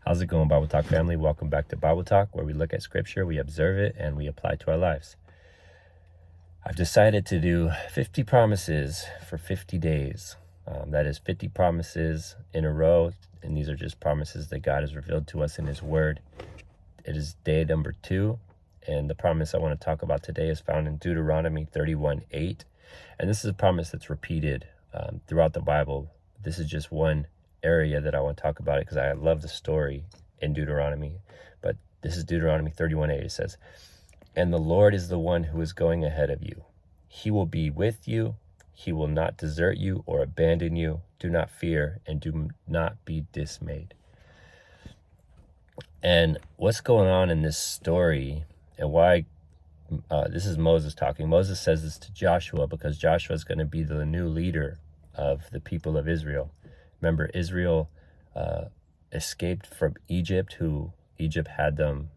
How's it going, Bible Talk family? Welcome back to Bible Talk, where we look at scripture, we observe it, and we apply it to our lives. I've decided to do 50 promises for 50 days. That is 50 promises in a row, and these are just promises that God has revealed to us in His Word. It is day number 2, and the promise I want to talk about today is found in Deuteronomy 31:8, and this is a promise that's repeated throughout the Bible. This is just one area that I want to talk about it because I love the story in Deuteronomy. But this is Deuteronomy 31:8. It says, "And the Lord is the one who is going ahead of you. He will be with you. He will not desert you or abandon you. Do not fear and do not be dismayed." And what's going on in this story and why this is Moses talking. Moses says this to Joshua because Joshua is going to be the new leader of the people of Israel. Remember, Israel escaped from Egypt, who Egypt had them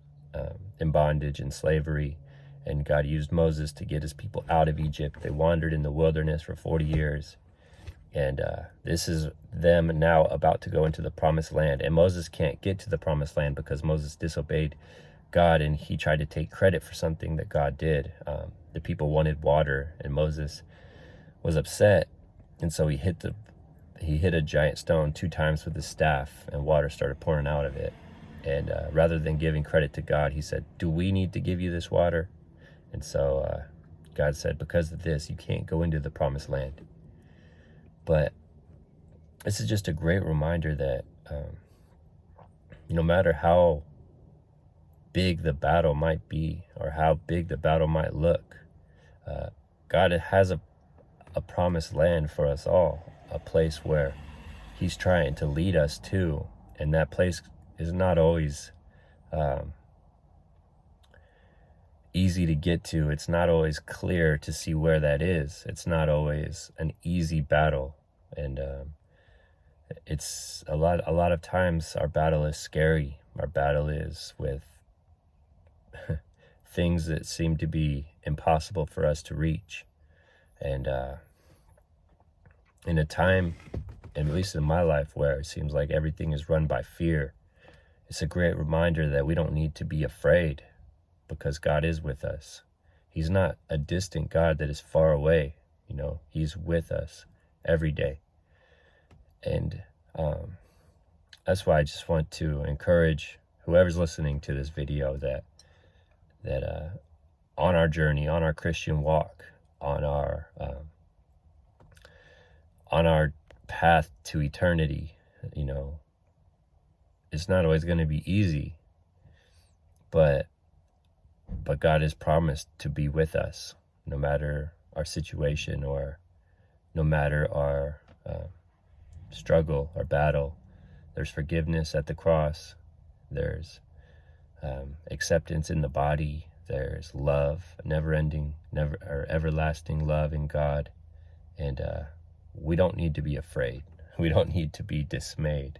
in bondage and slavery, and God used Moses to get his people out of Egypt. They wandered in the wilderness for 40 years, and this is them now about to go into the promised land. And Moses can't get to the promised land because Moses disobeyed God, and he tried to take credit for something that God did. The people wanted water, and Moses was upset, and so he hit a giant stone 2 times with his staff, and water started pouring out of it. And rather than giving credit to God, he said, "Do we need to give you this water?" And so God said, "Because of this, you can't go into the promised land." But this is just a great reminder that no matter how big the battle might be or how big the battle might look, God has a promised land for us all, a place where He's trying to lead us to, and that place is not always easy to get to. It's not always clear to see where that is. It's not always an easy battle, and it's a lot of times our battle is scary. Our battle is with things that seem to be impossible for us to reach. And in a time, at least in my life, where it seems like everything is run by fear, it's a great reminder that we don't need to be afraid because God is with us. He's not a distant God that is far away. He's with us every day. And that's why I just want to encourage whoever's listening to this video that on our journey, on our Christian walk, on our path to eternity, it's not always going to be easy, but God has promised to be with us no matter our situation or no matter our struggle or battle. There's forgiveness at the cross. There's acceptance in the body. There's love, everlasting love in God. And we don't need to be afraid. We don't need to be dismayed.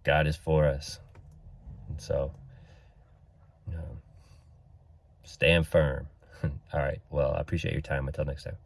God is for us. And so, stand firm. All right. Well, I appreciate your time. Until next time.